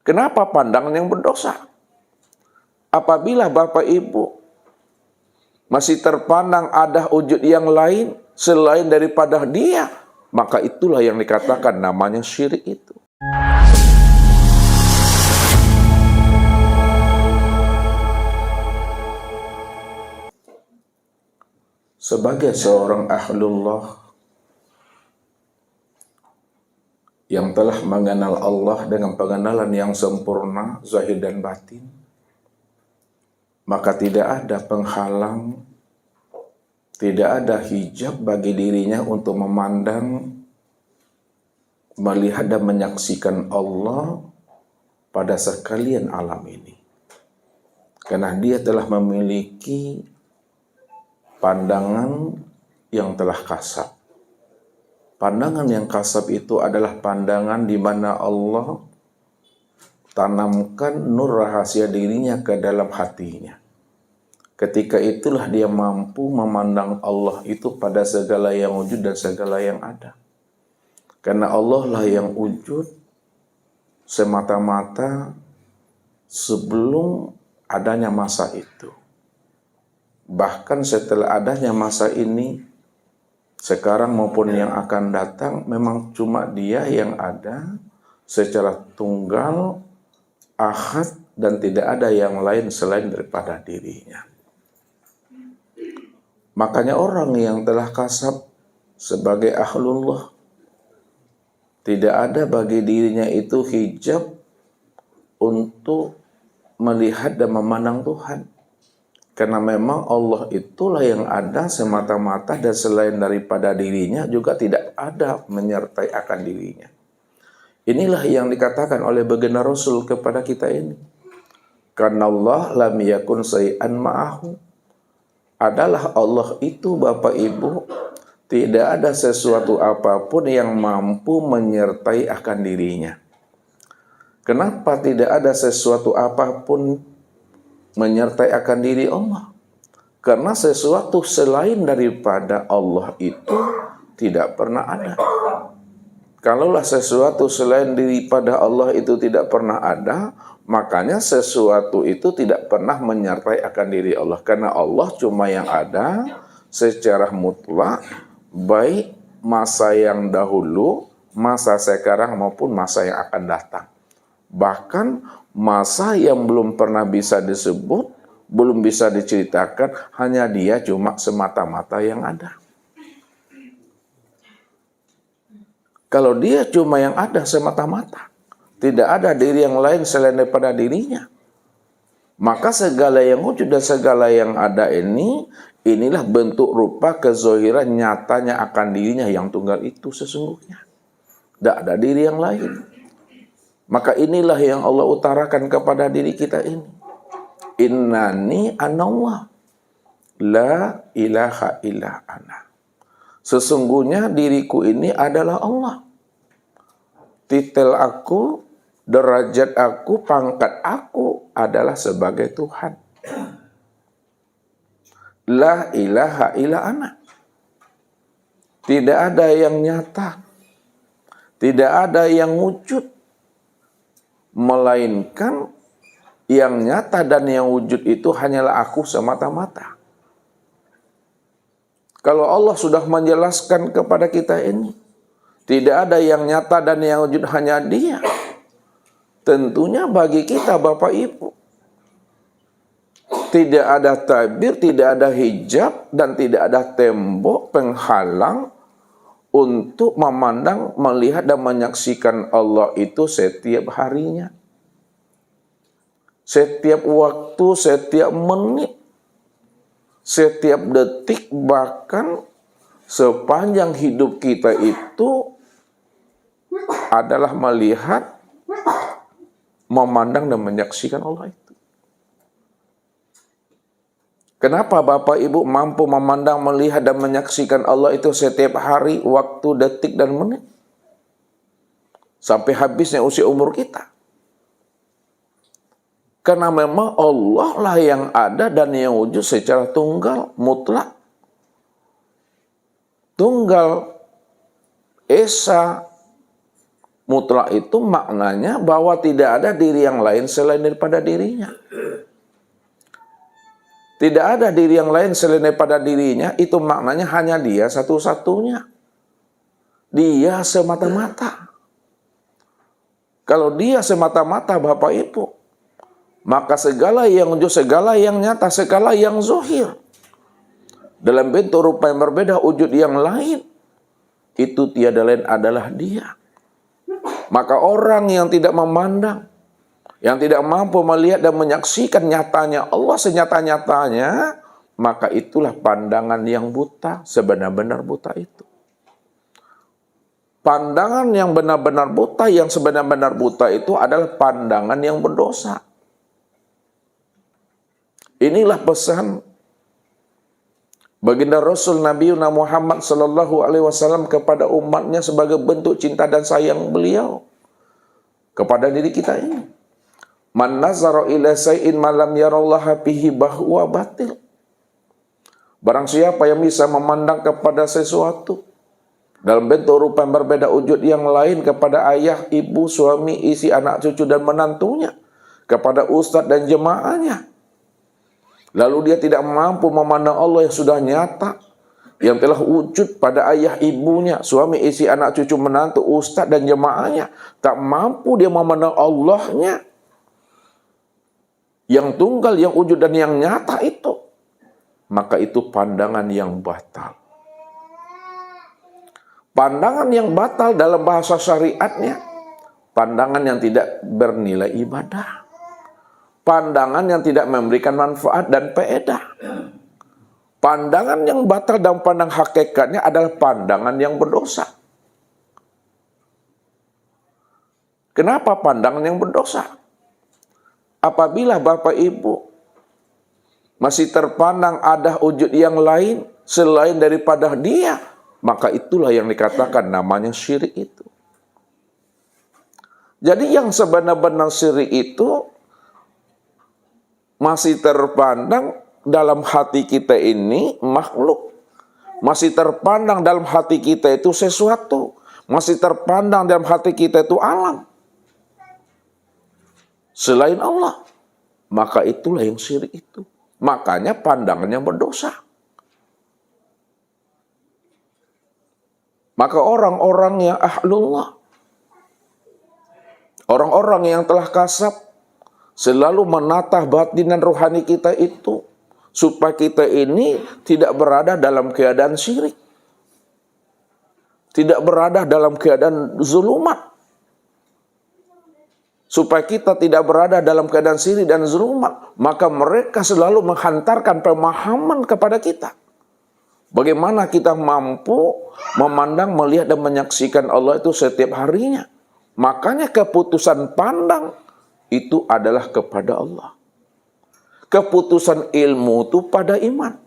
Kenapa pandangan yang berdosa? Apabila Bapak Ibu masih terpandang ada wujud yang lain selain daripada Dia, maka itulah yang dikatakan namanya syirik itu. Sebagai seorang ahlullah yang telah mengenal Allah dengan pengenalan yang sempurna, zahir dan batin, maka tidak ada penghalang, tidak ada hijab bagi dirinya untuk memandang, melihat dan menyaksikan Allah pada sekalian alam ini. Karena Dia telah memiliki pandangan yang telah kasab. Pandangan yang kasab itu adalah pandangan di mana Allah tanamkan nur rahasia dirinya ke dalam hatinya. Ketika itulah dia mampu memandang Allah itu pada segala yang wujud dan segala yang ada. Karena Allah lah yang wujud semata-mata sebelum adanya masa itu. Bahkan setelah adanya masa ini, sekarang maupun yang akan datang, memang cuma Dia yang ada secara tunggal, ahad, dan tidak ada yang lain selain daripada dirinya. Makanya orang yang telah kasab sebagai ahlullah, tidak ada bagi dirinya itu hijab untuk melihat dan memandang Tuhan. Karena memang Allah itulah yang ada semata-mata dan selain daripada dirinya juga tidak ada menyertai akan dirinya. Inilah yang dikatakan oleh baginda Rasul kepada kita ini. Karena Allah lam yakun syai'an ma'ahu. Adalah Allah itu Bapak Ibu, tidak ada sesuatu apapun yang mampu menyertai akan dirinya. Kenapa tidak ada sesuatu apapun menyertai akan diri Allah? Karena sesuatu selain daripada Allah itu tidak pernah ada. Kalaulah sesuatu selain daripada Allah itu tidak pernah ada, makanya sesuatu itu tidak pernah menyertai akan diri Allah. Karena Allah cuma yang ada secara mutlak, baik masa yang dahulu, masa sekarang maupun masa yang akan datang. Bahkan masa yang belum pernah bisa disebut, belum bisa diceritakan, hanya Dia cuma semata-mata yang ada. Kalau Dia cuma yang ada semata-mata, tidak ada diri yang lain selain daripada dirinya, maka segala yang wujud dan segala yang ada ini, inilah bentuk rupa kezohiran nyatanya akan dirinya yang tunggal itu sesungguhnya. Tidak ada diri yang lain. Maka inilah yang Allah utarakan kepada diri kita ini. Innani anallah, la ilaha illa ana. Sesungguhnya diriku ini adalah Allah. Titel aku, derajat aku, pangkat aku adalah sebagai Tuhan. La ilaha illa ana. Tidak ada yang nyata, tidak ada yang wujud, melainkan yang nyata dan yang wujud itu hanyalah aku semata-mata. Kalau Allah sudah menjelaskan kepada kita ini, tidak ada yang nyata dan yang wujud hanya Dia, tentunya bagi kita Bapak Ibu, tidak ada tabir, tidak ada hijab, dan tidak ada tembok penghalang untuk memandang, melihat, dan menyaksikan Allah itu setiap harinya. Setiap waktu, setiap menit, setiap detik, bahkan sepanjang hidup kita itu adalah melihat, memandang, dan menyaksikan Allah itu. Kenapa Bapak Ibu mampu memandang, melihat, dan menyaksikan Allah itu setiap hari, waktu, detik, dan menit? Sampai habisnya usia umur kita. Karena memang Allah lah yang ada dan yang wujud secara tunggal, mutlak. Tunggal, esa, mutlak itu maknanya bahwa tidak ada diri yang lain selain daripada dirinya. Tidak ada diri yang lain selain daripada dirinya, itu maknanya hanya dia satu-satunya. Dia semata-mata. Kalau dia semata-mata Bapak Ibu, maka segala yang wujud, segala yang nyata, segala yang zahir, dalam bentuk rupa yang berbeda, wujud yang lain, itu tiada lain adalah dia. Maka orang yang tidak memandang, yang tidak mampu melihat dan menyaksikan nyatanya Allah senyata-nyatanya, maka itulah pandangan yang buta, sebenar-benar buta itu. Pandangan yang benar-benar buta, yang sebenar-benar buta itu adalah pandangan yang berdosa. Inilah pesan baginda Rasul Nabi Muhammad sallallahu alaihi wasallam kepada umatnya sebagai bentuk cinta dan sayang beliau kepada diri kita ini. Man nazara ila say'in ma lam yarallaha fihi bahwa batil. Barang siapa yang bisa memandang kepada sesuatu dalam bentuk rupa yang berbeda, wujud yang lain, kepada ayah, ibu, suami, istri, anak, cucu, dan menantunya, kepada ustadz dan jemaahnya, lalu dia tidak mampu memandang Allah yang sudah nyata, yang telah wujud pada ayah ibunya, suami, istri, anak, cucu, menantu, ustadz, dan jemaahnya, tak mampu dia memandang Allahnya yang tunggal, yang wujud, dan yang nyata itu, maka itu pandangan yang batal. Pandangan yang batal dalam bahasa syariatnya, pandangan yang tidak bernilai ibadah, pandangan yang tidak memberikan manfaat dan faedah. Pandangan yang batal dalam pandang hakikatnya adalah pandangan yang berdosa. Kenapa pandangan yang berdosa? Apabila Bapak Ibu masih terpandang ada wujud yang lain selain daripada dia, maka itulah yang dikatakan namanya syirik itu. Jadi yang sebenar-benar syirik itu masih terpandang dalam hati kita ini makhluk. Masih terpandang dalam hati kita itu sesuatu. Masih terpandang dalam hati kita itu alam selain Allah, maka itulah yang syirik itu. Makanya pandangannya berdosa. Maka orang-orang yang ahlullah, orang-orang yang telah kasab, selalu menatah batin dan rohani kita itu, supaya kita ini tidak berada dalam keadaan syirik, tidak berada dalam keadaan zulumat, supaya kita tidak berada dalam keadaan syirik dan zulumat. Maka mereka selalu menghantarkan pemahaman kepada kita. Bagaimana kita mampu memandang, melihat, dan menyaksikan Allah itu setiap harinya. Makanya keputusan pandang itu adalah kepada Allah. Keputusan ilmu itu pada iman.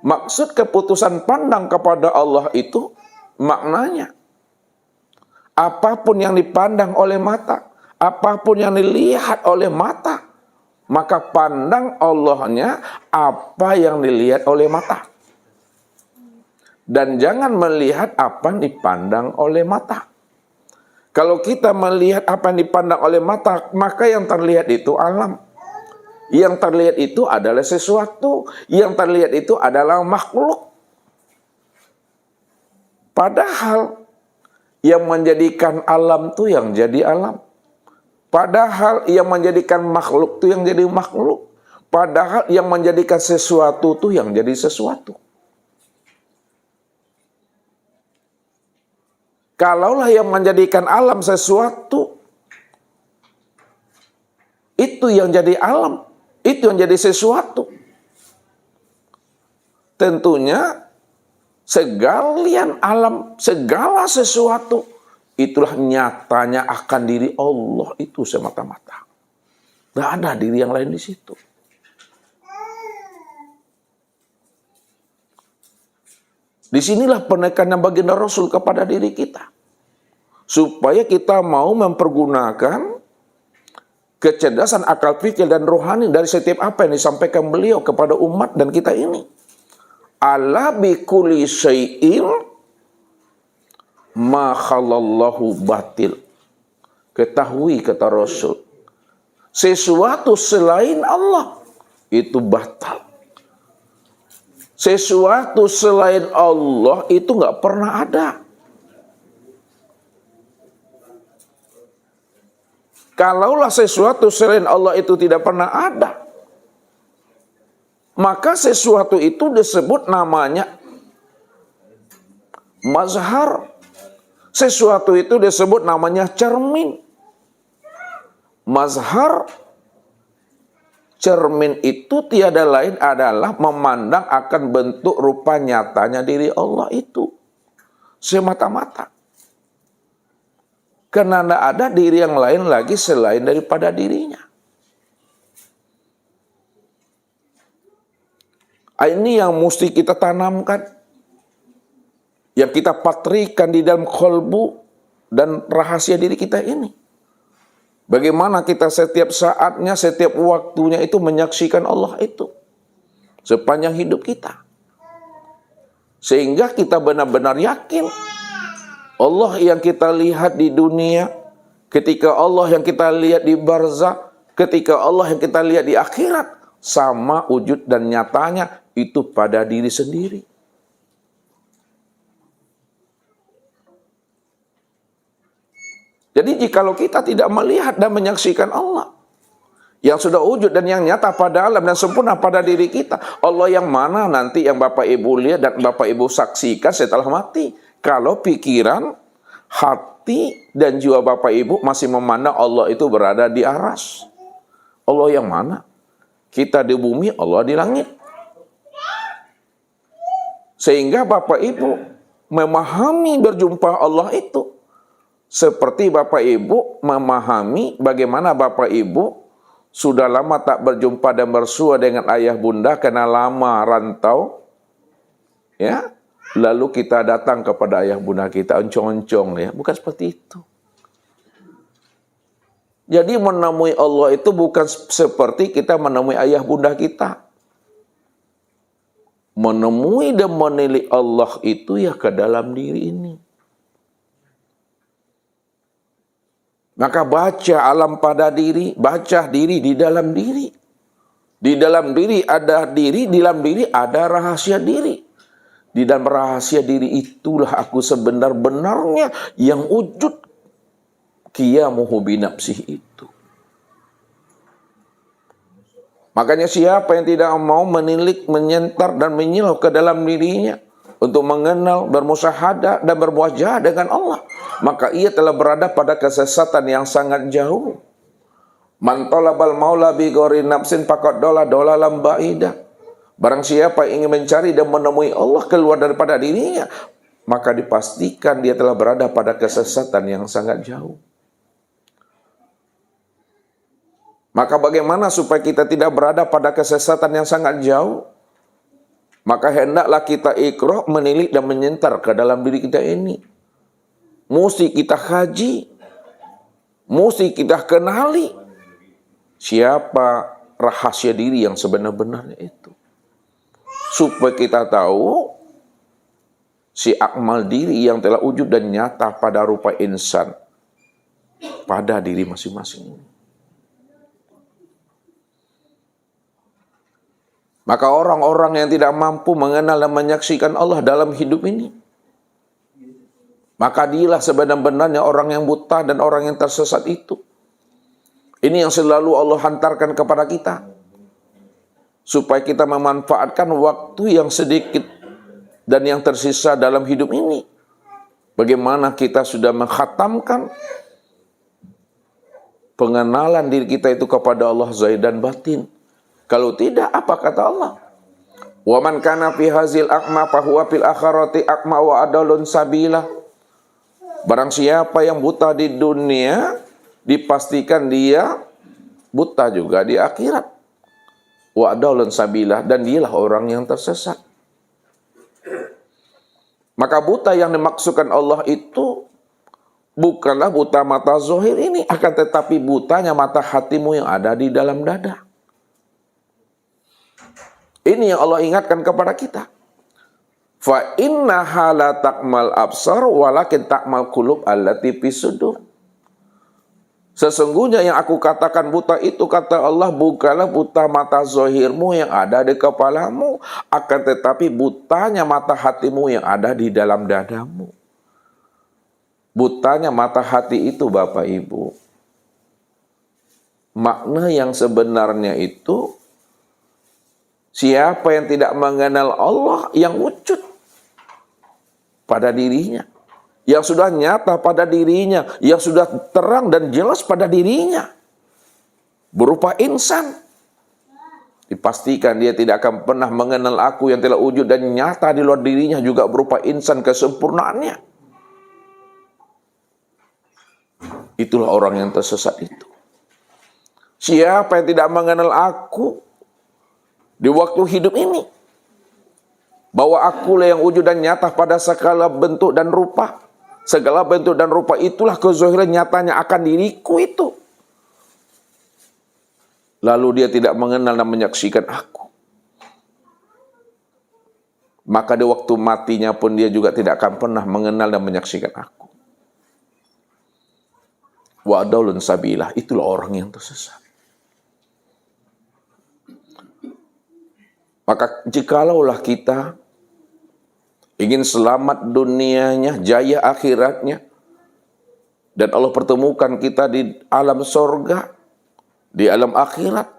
Maksud keputusan pandang kepada Allah itu maknanya, apapun yang dipandang oleh mata, apapun yang dilihat oleh mata, maka pandang Allahnya apa yang dilihat oleh mata. Dan jangan melihat apa yang dipandang oleh mata. Kalau kita melihat apa yang dipandang oleh mata, maka yang terlihat itu alam. Yang terlihat itu adalah sesuatu. Yang terlihat itu adalah makhluk. Padahal yang menjadikan alam itu yang jadi alam. Padahal yang menjadikan makhluk itu yang jadi makhluk. Padahal yang menjadikan sesuatu itu yang jadi sesuatu. Kalaulah yang menjadikan alam sesuatu, itu yang jadi alam, itu yang jadi sesuatu, tentunya segalian alam, segala sesuatu, itulah nyatanya akan diri Allah itu semata-mata. Tidak ada diri yang lain di situ. Disinilah penekanan baginda Rasul kepada diri kita. Supaya kita mau mempergunakan kecerdasan akal fikir dan rohani dari setiap apa yang disampaikan beliau kepada umat dan kita ini. Ala bi kulli syai'in ma khalallahu batil. Ketahui kata Rasul, sesuatu selain Allah itu batal. Sesuatu selain Allah itu nggak pernah ada. Kalaulah sesuatu selain Allah itu tidak pernah ada, maka sesuatu itu disebut namanya mazhar. Sesuatu itu disebut namanya cermin. Mazhar, cermin itu tiada lain adalah memandang akan bentuk rupa nyatanya diri Allah itu semata-mata. Karena tidak ada diri yang lain lagi selain daripada dirinya. Ini yang mesti kita tanamkan, yang kita patrikan di dalam kolbu dan rahasia diri kita ini. Bagaimana kita setiap saatnya, setiap waktunya itu menyaksikan Allah itu sepanjang hidup kita. Sehingga kita benar-benar yakin Allah yang kita lihat di dunia, ketika Allah yang kita lihat di barzakh, ketika Allah yang kita lihat di akhirat, sama wujud dan nyatanya itu pada diri sendiri. Jadi jikalau kita tidak melihat dan menyaksikan Allah yang sudah wujud dan yang nyata pada alam dan sempurna pada diri kita, Allah yang mana nanti yang Bapak Ibu lihat dan Bapak Ibu saksikan setelah mati? Kalau pikiran, hati, dan jiwa Bapak Ibu masih memandang Allah itu berada di aras. Allah yang mana? Kita di bumi, Allah di langit. Sehingga Bapak Ibu memahami berjumpa Allah itu seperti Bapak Ibu memahami bagaimana Bapak Ibu sudah lama tak berjumpa dan bersua dengan ayah bunda karena lama rantau, ya. Lalu kita datang kepada ayah bunda kita, oncong-oncong, ya. Bukan seperti itu. Jadi menemui Allah itu bukan seperti kita menemui ayah bunda kita. Menemui dan menilik Allah itu ya ke dalam diri ini. Maka baca alam pada diri, baca diri di dalam diri. Di dalam diri ada diri, di dalam diri ada rahasia diri. Di dalam rahasia diri itulah aku sebenar-benarnya yang wujud qiyamuhu binafsihi itu. Makanya siapa yang tidak mau menilik, menyentar dan menyilau ke dalam dirinya untuk mengenal, bermusyahadah dan bermuajah dengan Allah, maka ia telah berada pada kesesatan yang sangat jauh. Man talabal maula bi ghairi nafsin faqad dolalam ba'idah. Barang siapa yang ingin mencari dan menemui Allah keluar daripada dirinya, maka dipastikan dia telah berada pada kesesatan yang sangat jauh. Maka bagaimana supaya kita tidak berada pada kesesatan yang sangat jauh? Maka hendaklah kita iqra, menilik dan menyentar ke dalam diri kita ini. Mesti kita kaji, mesti kita kenali siapa rahasia diri yang sebenar-benarnya itu. Supaya kita tahu si akmal diri yang telah wujud dan nyata pada rupa insan pada diri masing-masing. Maka orang-orang yang tidak mampu mengenal dan menyaksikan Allah dalam hidup ini, maka dialah sebenar-benarnya orang yang buta dan orang yang tersesat itu. Ini yang selalu Allah hantarkan kepada kita, supaya kita memanfaatkan waktu yang sedikit dan yang tersisa dalam hidup ini. Bagaimana kita sudah mengkhatamkan pengenalan diri kita itu kepada Allah zahir dan batin. Kalau tidak, apa kata Allah? Wa man kana fi hazil a'ma fa huwa fil akhirati a'ma wa adallun sabila. Barang siapa yang buta di dunia, dipastikan dia buta juga di akhirat. Wa adallun sabila, dan dialah orang yang tersesat. Maka buta yang dimaksudkan Allah itu bukanlah buta mata zahir ini, akan tetapi butanya mata hatimu yang ada di dalam dada. Ini yang Allah ingatkan kepada kita. Fa innaha la ta'mal absar walakin ta'mal qulub allati fis sudur. Sesungguhnya yang aku katakan buta itu, kata Allah, bukanlah buta mata zahirmu yang ada di kepalamu, akan tetapi butanya mata hatimu yang ada di dalam dadamu. Butanya mata hati itu, Bapak Ibu, makna yang sebenarnya itu, siapa yang tidak mengenal Allah yang wujud pada dirinya, yang sudah nyata pada dirinya, yang sudah terang dan jelas pada dirinya, berupa insan. Dipastikan dia tidak akan pernah mengenal aku yang telah wujud dan nyata di luar dirinya juga berupa insan kesempurnaannya. Itulah orang yang tersesat itu. Siapa yang tidak mengenal aku di waktu hidup ini, bahwa akulah yang wujud dan nyata pada segala bentuk dan rupa. Segala bentuk dan rupa itulah kezahiran nyatanya akan diriku itu. Lalu dia tidak mengenal dan menyaksikan aku. Maka di waktu matinya pun dia juga tidak akan pernah mengenal dan menyaksikan aku. Wa adallun sabilah, itulah orang yang tersesat. Maka jikalaulah kita ingin selamat dunianya, jaya akhiratnya, dan Allah pertemukan kita di alam sorga, di alam akhirat,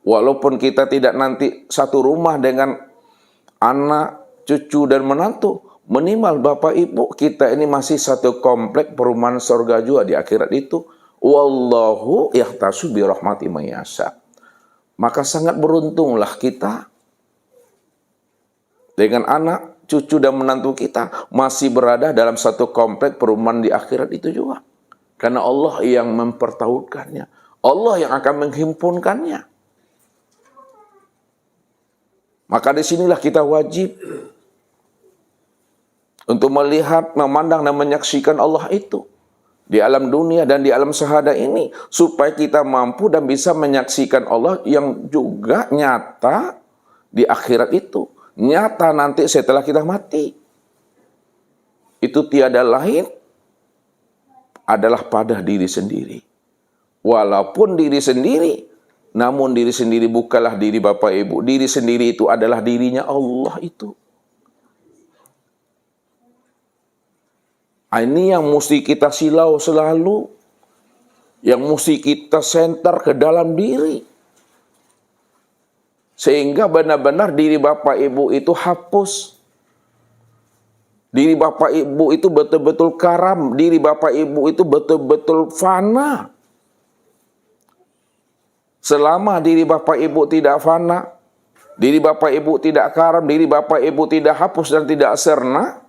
walaupun kita tidak nanti satu rumah dengan anak, cucu, dan menantu, minimal Bapak Ibu, kita ini masih satu komplek perumahan sorga juga di akhirat itu. Wallahu yahtasu bi rahmati man yasha. Maka sangat beruntunglah kita dengan anak, cucu, dan menantu kita masih berada dalam satu komplek perumahan di akhirat itu juga. Karena Allah yang mempertautkannya. Allah yang akan menghimpunkannya. Maka disinilah kita wajib untuk melihat, memandang, dan menyaksikan Allah itu di alam dunia dan di alam syahada ini, supaya kita mampu dan bisa menyaksikan Allah yang juga nyata di akhirat itu, nyata nanti setelah kita mati. Itu tiada lain adalah pada diri sendiri. Walaupun diri sendiri, namun diri sendiri bukanlah diri Bapak Ibu. Diri sendiri itu adalah dirinya Allah itu. Ini yang mesti kita silau selalu, yang mesti kita senter ke dalam diri, sehingga benar-benar diri Bapak Ibu itu hapus. Diri Bapak Ibu itu betul-betul karam. Diri Bapak Ibu itu betul-betul fana. Selama diri Bapak Ibu tidak fana, diri Bapak Ibu tidak karam, diri Bapak Ibu tidak hapus dan tidak serna,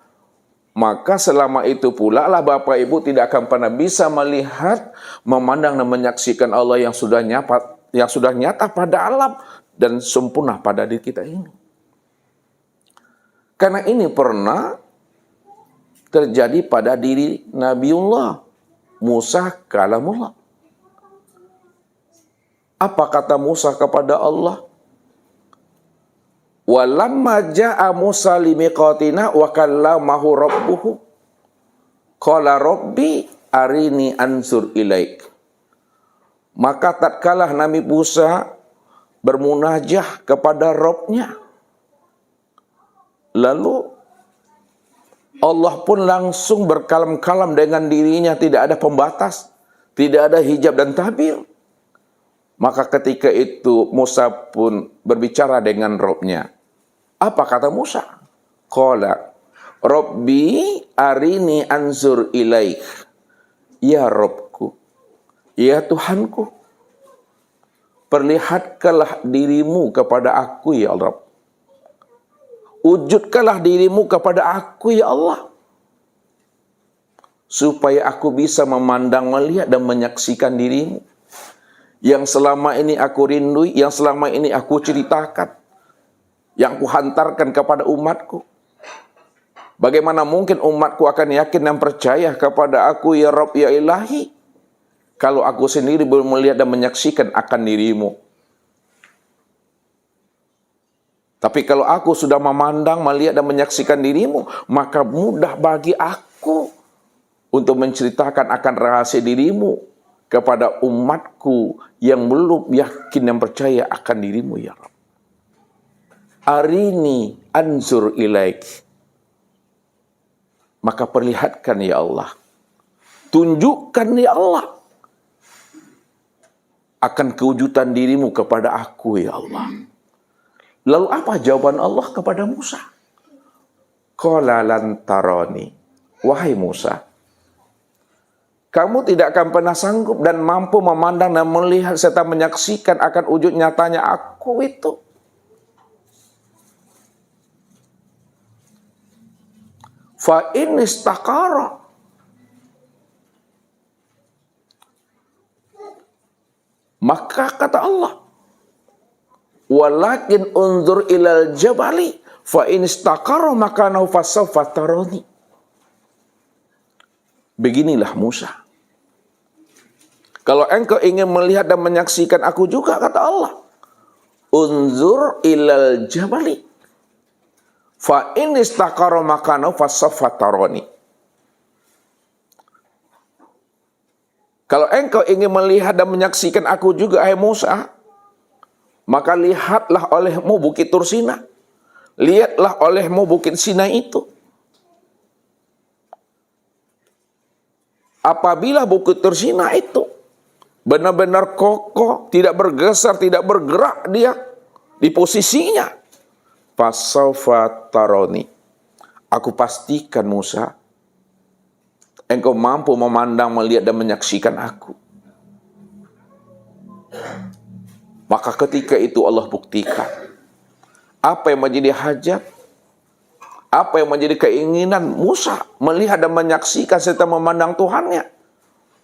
maka selama itu pula lah Bapak Ibu tidak akan pernah bisa melihat, memandang, dan menyaksikan Allah yang sudah nyata pada alam dan sempurna pada diri kita ini. Karena ini pernah terjadi pada diri Nabiullah Musa kalamullah. Apa kata Musa kepada Allah? Walamma ja'a Musa limiqatina wa kallamahu rabbuhu qala rabbi arini anzur ilaik. Maka tatkala Nabi Musa bermunajah kepada Rabb-Nya, lalu Allah pun langsung berkalam-kalam dengan dirinya, tidak ada pembatas, tidak ada hijab dan tabir. Maka ketika itu Musa pun berbicara dengan Rabb-Nya. Apa kata Musa? Qala Rabbi arini anzur ilaik. Ya Rabbku, ya Tuhanku, perlihatkanlah dirimu kepada aku ya Allah. Wujudkanlah dirimu kepada aku ya Allah, supaya aku bisa memandang, melihat, dan menyaksikan dirimu yang selama ini aku rindui, yang selama ini aku ceritakan, yang aku hantarkan kepada umatku. Bagaimana mungkin umatku akan yakin dan percaya kepada aku ya Rabb ya Ilahi, kalau aku sendiri belum melihat dan menyaksikan akan dirimu. Tapi kalau aku sudah memandang, melihat dan menyaksikan dirimu, maka mudah bagi aku untuk menceritakan akan rahasia dirimu kepada umatku yang belum yakin dan percaya akan dirimu ya Rabb. Arini anzur ilaik. Maka perlihatkan ya Allah. Tunjukkan ya Allah akan kewujudan dirimu kepada aku ya Allah. Lalu apa jawaban Allah kepada Musa? Qala lan tarani. Wahai Musa, kamu tidak akan pernah sanggup dan mampu memandang dan melihat serta menyaksikan akan wujud nyatanya aku itu. Fa in istaqara, maka kata Allah, walakin unzur ilal jabali fa in istaqara makanahu fasawfa tarani. Beginilah Musa, kalau engkau ingin melihat dan menyaksikan aku juga, kata Allah, unzur ilal jabali fa in istaqara makanahu fasawfa tarani. Kalau engkau ingin melihat dan menyaksikan aku juga, hai Musa, maka lihatlah olehmu bukit Tursina. Lihatlah olehmu bukit Sinai itu. Apabila bukit Tursina itu benar-benar kokoh, tidak bergeser, tidak bergerak dia di posisinya, fasawfa tarani, aku pastikan Musa, engkau mampu memandang, melihat dan menyaksikan aku. Maka ketika itu Allah buktikan apa yang menjadi hajat, apa yang menjadi keinginan Musa melihat dan menyaksikan serta memandang Tuhannya.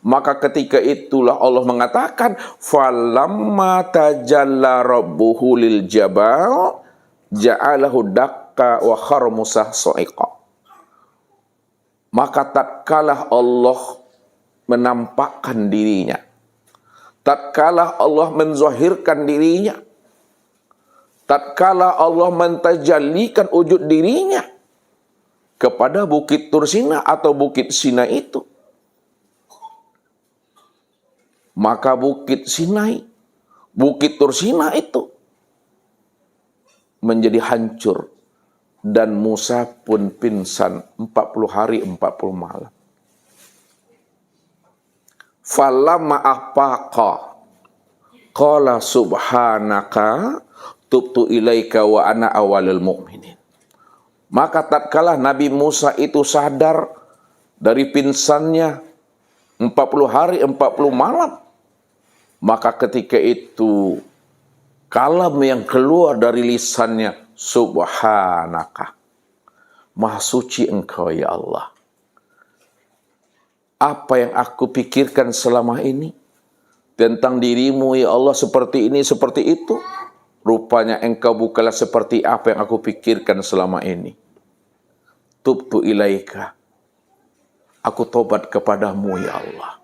Maka ketika itulah Allah mengatakan, falamma tajalla rabbuhu lil jabal ja'alahu dakka wa khar Musa sa'iqa. Maka tatkala Allah menampakkan dirinya, tatkala Allah menzahirkan dirinya, tatkala Allah mentajallikan wujud dirinya kepada bukit Tursina atau bukit Sinai itu, maka bukit Sinai, bukit Tursina itu menjadi hancur. Dan Musa pun pingsan 40 hari 40 malam. Falamma afaqa qala subhanaka tubtu ilaika wa ana awalul mu'minin. Maka tatkala Nabi Musa itu sadar dari pingsannya 40 hari 40 malam, maka ketika itu kalam yang keluar dari lisannya, subhanaka, maha suci engkau ya Allah. Apa yang aku pikirkan selama ini tentang dirimu ya Allah, seperti ini, seperti itu, rupanya engkau bukanlah seperti apa yang aku pikirkan selama ini. Tubtu ilaika, aku tobat kepadamu ya Allah.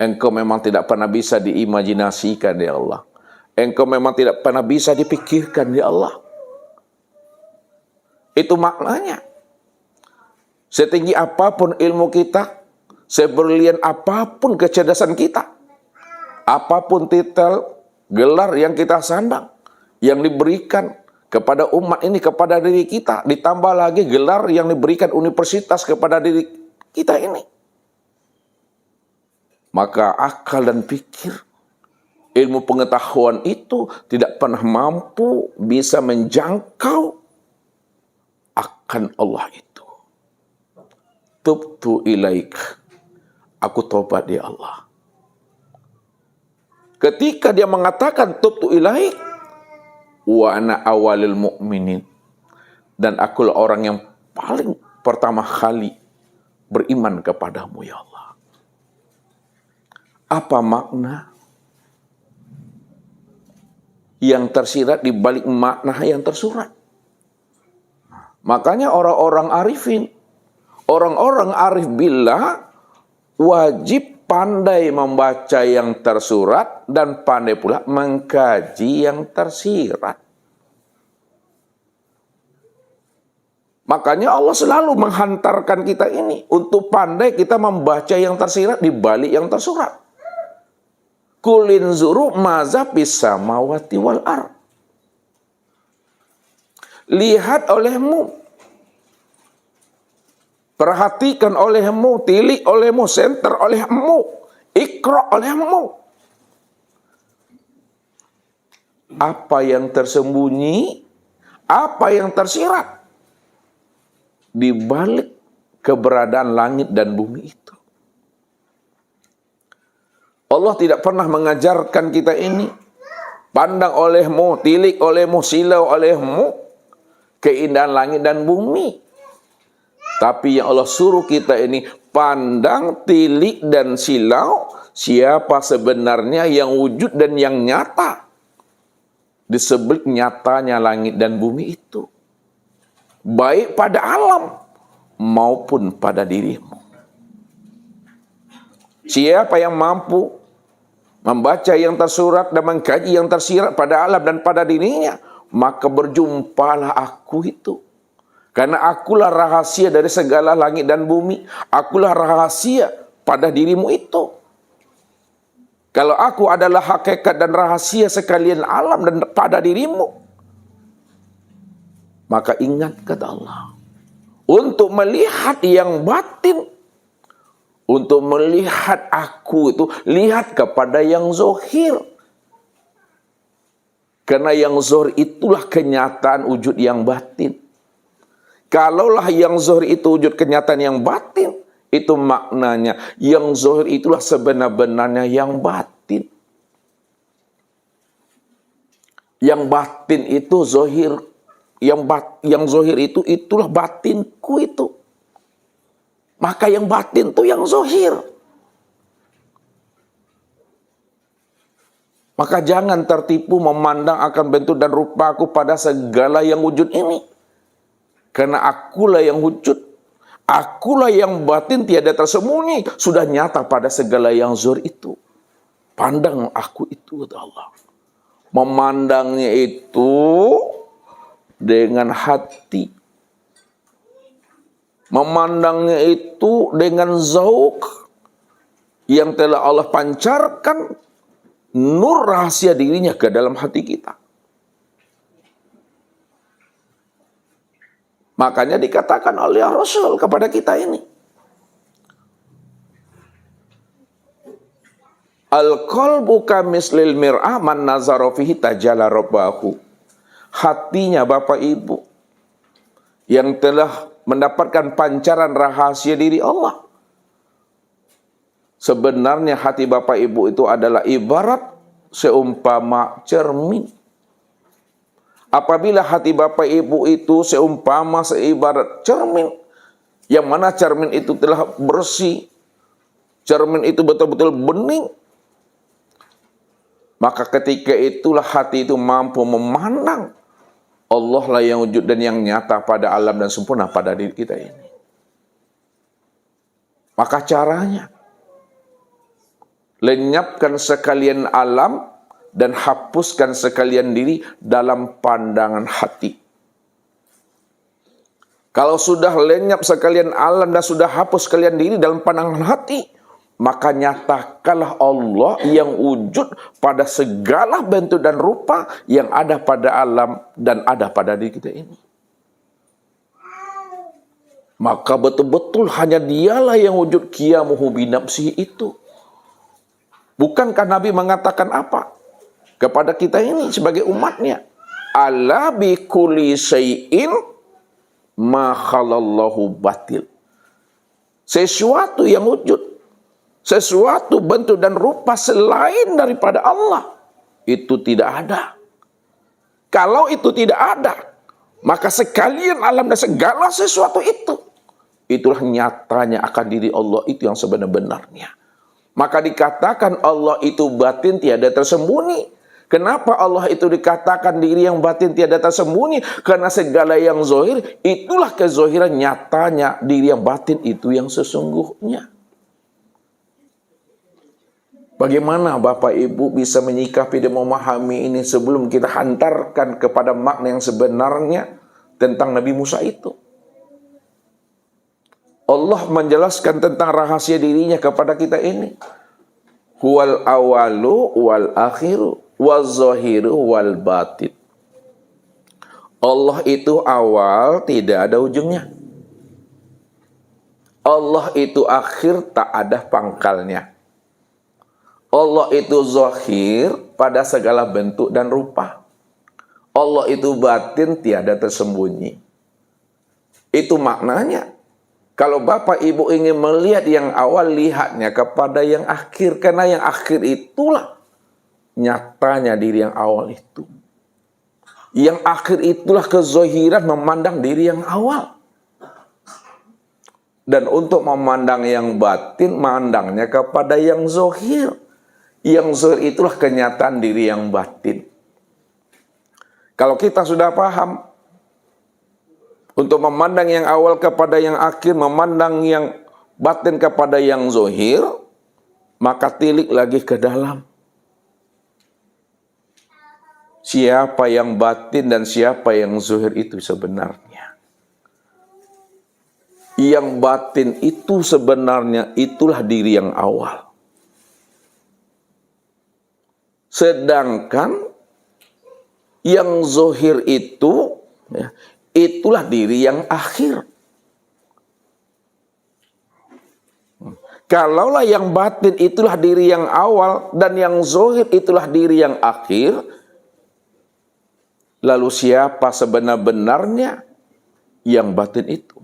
Engkau memang tidak pernah bisa diimajinasikan ya Allah. Engkau memang tidak pernah bisa dipikirkan ya Allah. Itu maknanya. Setinggi apapun ilmu kita, seberlian apapun kecerdasan kita, apapun titel, gelar yang kita sandang, yang diberikan kepada umat ini, kepada diri kita, ditambah lagi gelar yang diberikan universitas kepada diri kita ini, maka akal dan pikir, ilmu pengetahuan itu tidak pernah mampu bisa menjangkau akan Allah itu. Tubtu ilaik, aku tobat ya Allah. Ketika dia mengatakan tubtu ilaik wa ana awalil mu'minin, dan akulah orang yang paling pertama kali beriman kepadamu ya Allah. Apa makna yang tersirat di balik makna yang tersurat? Makanya orang-orang arifin, orang-orang arif billah wajib pandai membaca yang tersurat dan pandai pula mengkaji yang tersirat. Makanya Allah selalu menghantarkan kita ini untuk pandai kita membaca yang tersirat di balik yang tersurat. Kulin zuru maza bisa mawati wal ar. Lihat olehmu, perhatikan olehmu, tilik olehmu, senter olehmu, ikra olehmu. Apa yang tersembunyi, apa yang tersirat di balik keberadaan langit dan bumi itu. Allah tidak pernah mengajarkan kita ini. Pandang olehmu, tilik olehmu, silau olehmu keindahan langit dan bumi. Tapi yang Allah suruh kita ini pandang, tilik dan silau siapa sebenarnya yang wujud dan yang nyata. Disebut nyatanya langit dan bumi itu. Baik pada alam maupun pada dirimu. Siapa yang mampu membaca yang tersurat dan mengkaji yang tersirat pada alam dan pada dirinya, maka berjumpalah aku itu. Karena akulah rahasia dari segala langit dan bumi. Akulah rahasia pada dirimu itu. Kalau aku adalah hakikat dan rahasia sekalian alam dan pada dirimu, maka ingat kata Allah, untuk melihat yang batin, untuk melihat aku itu, lihat kepada yang zohir. Karena yang zohir itulah kenyataan wujud yang batin. Kalaulah yang zohir itu wujud kenyataan yang batin, itu maknanya yang zohir itulah sebenar-benarnya yang batin. Yang batin itu zohir, yang zohir itu itulah batinku itu. Maka yang batin itu yang zohir. Maka jangan tertipu memandang akan bentuk dan rupaku pada segala yang wujud ini. Karena akulah yang wujud. Akulah yang batin tiada tersembunyi. Sudah nyata pada segala yang zohir itu. Pandang aku itu, kata Allah. Memandangnya itu dengan hati. Memandangnya itu dengan zauk yang telah Allah pancarkan nur rahasia dirinya ke dalam hati kita. Makanya dikatakan oleh Rasul kepada kita ini, al-qalbu kamislil mir'ah man nazara fihi tajalla rabbahu. Hatinya Bapak Ibu yang telah mendapatkan pancaran rahasia diri Allah. Sebenarnya hati Bapak Ibu itu adalah ibarat seumpama cermin. Apabila hati Bapak Ibu itu seumpama seibarat cermin, yang mana cermin itu telah bersih, cermin itu betul-betul bening, maka ketika itulah hati itu mampu memandang Allah lah yang wujud dan yang nyata pada alam dan sempurna pada diri kita ini. Maka caranya, lenyapkan sekalian alam dan hapuskan sekalian diri dalam pandangan hati. Kalau sudah lenyap sekalian alam dan sudah hapus sekalian diri dalam pandangan hati, maka nyatakanlah Allah yang wujud pada segala bentuk dan rupa yang ada pada alam dan ada pada diri kita ini. Maka betul-betul hanya dialah yang wujud qiyamuhu binafsihi itu. Bukankah Nabi mengatakan apa kepada kita ini sebagai umatnya? Ala bi kulli syai'in ma khalallahu batil. Sesuatu yang wujud, sesuatu bentuk dan rupa selain daripada Allah, itu tidak ada. Kalau itu tidak ada, maka sekalian alam dan segala sesuatu itu, itulah nyatanya akan diri Allah itu yang sebenar-benarnya. Maka dikatakan Allah itu batin tiada tersembunyi. Kenapa Allah itu dikatakan diri yang batin tiada tersembunyi? Karena segala yang zohir, itulah kezohiran nyatanya diri yang batin itu yang sesungguhnya. Bagaimana Bapak Ibu bisa menyikapi dan memahami ini sebelum kita hantarkan kepada makna yang sebenarnya tentang Nabi Musa itu? Allah menjelaskan tentang rahasia dirinya kepada kita ini. Huwal awalu wal akhiru wal zahiru wal batin. Allah itu awal, tidak ada ujungnya. Allah itu akhir, tak ada pangkalnya. Allah itu zahir pada segala bentuk dan rupa. Allah itu batin, tiada tersembunyi. Itu maknanya. Kalau Bapak Ibu ingin melihat yang awal, lihatnya kepada yang akhir. Karena yang akhir itulah nyatanya diri yang awal itu. Yang akhir itulah kezahiran memandang diri yang awal. Dan untuk memandang yang batin, mandangnya kepada yang zahir. Yang zahir itulah kenyataan diri yang batin. Kalau kita sudah paham, untuk memandang yang awal kepada yang akhir, memandang yang batin kepada yang zahir, maka tilik lagi ke dalam. Siapa yang batin dan siapa yang zahir itu sebenarnya. Yang batin itu sebenarnya itulah diri yang awal. Sedangkan yang zahir itu, ya, itulah diri yang akhir. Kalaulah yang batin itulah diri yang awal dan yang zahir itulah diri yang akhir, lalu siapa sebenar-benarnya yang batin itu?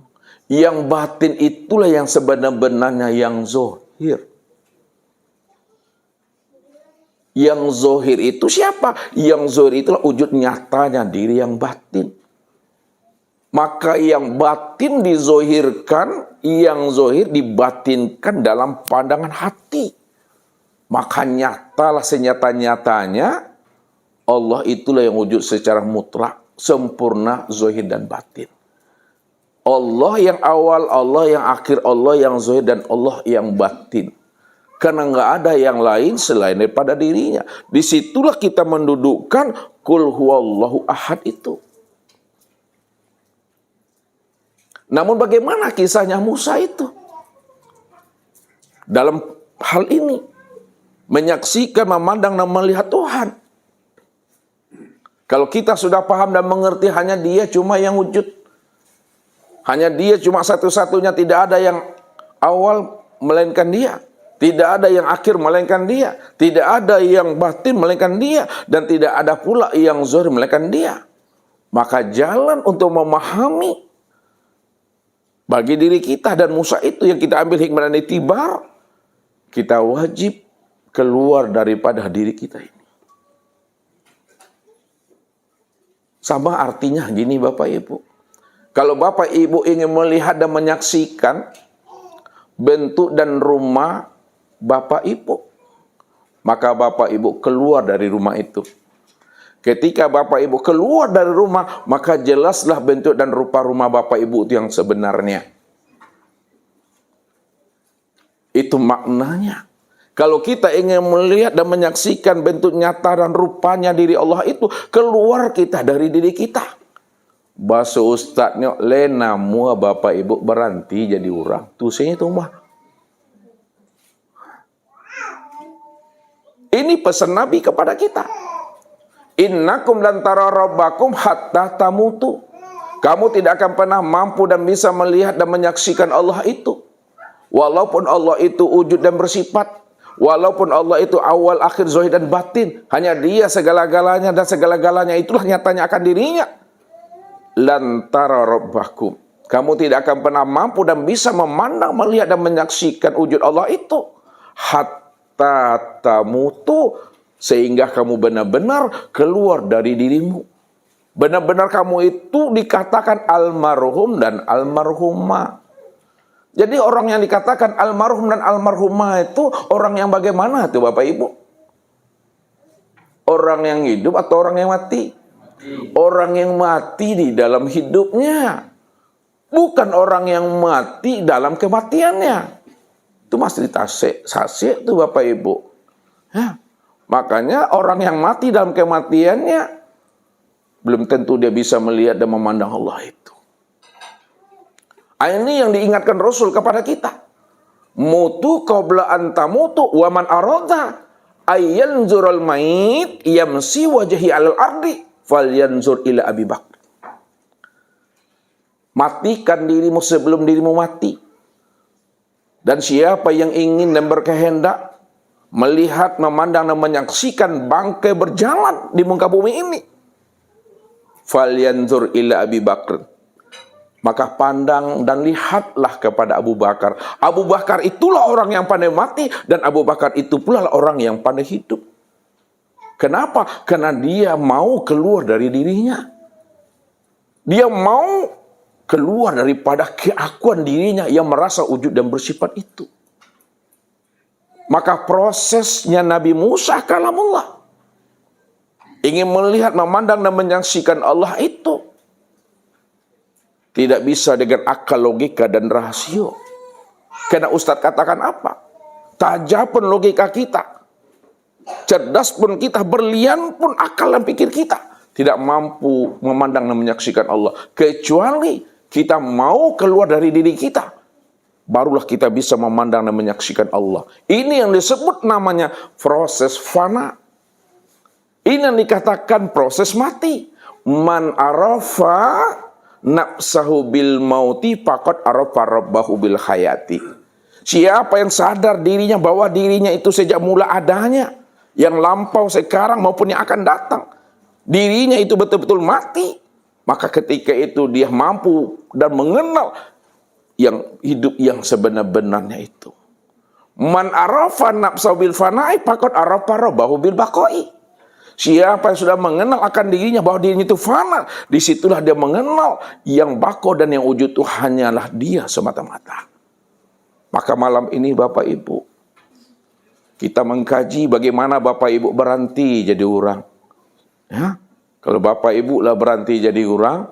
Yang batin itulah yang sebenar-benarnya yang zahir. Yang zahir itu siapa? Yang zahir itulah wujud nyatanya diri yang batin. Maka yang batin dizahirkan, yang zahir dibatinkan dalam pandangan hati. Maka nyatalah senyata-nyatanya Allah itulah yang wujud secara mutlak, sempurna, zahir dan batin. Allah yang awal, Allah yang akhir, Allah yang zahir dan Allah yang batin. Karena nggak ada yang lain selain daripada dirinya. Disitulah kita mendudukkan Qul huwallahu ahad itu. Namun bagaimana kisahnya Musa itu? Dalam hal ini, menyaksikan, memandang dan melihat Tuhan. Kalau kita sudah paham dan mengerti hanya Dia cuma yang wujud. Hanya Dia cuma satu-satunya, tidak ada yang awal melainkan Dia. Tidak ada yang akhir melainkan Dia. Tidak ada yang batin melainkan Dia. Dan tidak ada pula yang zahir melainkan Dia. Maka jalan untuk memahami bagi diri kita dan Musa itu yang kita ambil hikmah dan itibar, kita wajib keluar daripada diri kita ini. Sama artinya gini Bapak Ibu. Kalau Bapak Ibu ingin melihat dan menyaksikan bentuk dan rumah Bapak Ibu, maka Bapak Ibu keluar dari rumah itu. Ketika Bapak Ibu keluar dari rumah, maka jelaslah bentuk dan rupa rumah Bapak Ibu itu yang sebenarnya. Itu maknanya. Kalau kita ingin melihat dan menyaksikan bentuk nyata dan rupanya diri Allah itu, keluar kita dari diri kita. Bahasa ustadznya, lena mua Bapak Ibu berhenti jadi orang. Tusenya itu mah. Ini pesan Nabi kepada kita. Innakum lan tara rabbakum hatta tamutu. Kamu tidak akan pernah mampu dan bisa melihat dan menyaksikan Allah itu. Walaupun Allah itu wujud dan bersifat. Walaupun Allah itu awal, akhir, zahir dan batin. Hanya Dia segala-galanya dan segala-galanya itulah nyatanya akan dirinya. Lan tara rabbakum. Kamu tidak akan pernah mampu dan bisa memandang, melihat dan menyaksikan wujud Allah itu. Hatta tamutu. Sehingga kamu benar-benar keluar dari dirimu. Benar-benar kamu itu dikatakan almarhum dan almarhumah. Jadi orang yang dikatakan almarhum dan almarhumah itu orang yang bagaimana tuh Bapak Ibu? Orang yang hidup atau orang yang mati? Orang yang mati di dalam hidupnya. Bukan orang yang mati dalam kematiannya. Itu masih sase tuh Bapak Ibu. Ya. Makanya orang yang mati dalam kematiannya belum tentu dia bisa melihat dan memandang Allah itu. Ini yang diingatkan Rasul kepada kita. Mutu qabla an tamutu wa man arada ayyanzurul mait yamsi wajhi alal ardi falyanzur ila Abi Bakr. Matikan dirimu sebelum dirimu mati. Dan siapa yang ingin dan berkehendak melihat, memandang dan menyaksikan bangkai berjalan di muka bumi ini, falyanzur ila Abi Bakr, maka pandang dan lihatlah kepada Abu Bakar. Abu Bakar itulah orang yang pandai mati, dan Abu Bakar itu pula orang yang pandai hidup. Kenapa? Karena dia mau keluar dari dirinya. Dia mau keluar daripada keakuan dirinya yang merasa wujud dan bersifat itu. Maka prosesnya Nabi Musa kalamullah, ingin melihat, memandang dan menyaksikan Allah itu tidak bisa dengan akal, logika, dan rasio. Karena Ustadz katakan apa? Tajam pun logika kita, cerdas pun kita, berlian pun akal dan pikir kita, tidak mampu memandang dan menyaksikan Allah. Kecuali kita mau keluar dari diri kita, barulah kita bisa memandang dan menyaksikan Allah. Ini yang disebut namanya proses fana. Ini yang dikatakan proses mati. Man arafa nafsahu bil mauti faqad arafa rabbahu bil hayati. Siapa yang sadar dirinya bahwa dirinya itu sejak mula adanya, yang lampau, sekarang maupun yang akan datang, dirinya itu betul-betul mati, maka ketika itu dia mampu dan mengenal yang hidup yang sebenar-benarnya itu. Man arafa nafsahu bil fana'i faqad arafa rabbahu bil baqa'i. Siapa yang sudah mengenal akan dirinya bahwa dirinya itu fana, disitulah dia mengenal yang bako dan yang wujud itu hanyalah dia semata-mata. Maka malam ini Bapak Ibu, kita mengkaji bagaimana Bapak Ibu berhenti jadi orang. Ya, kalau Bapak Ibu lah berhenti jadi orang,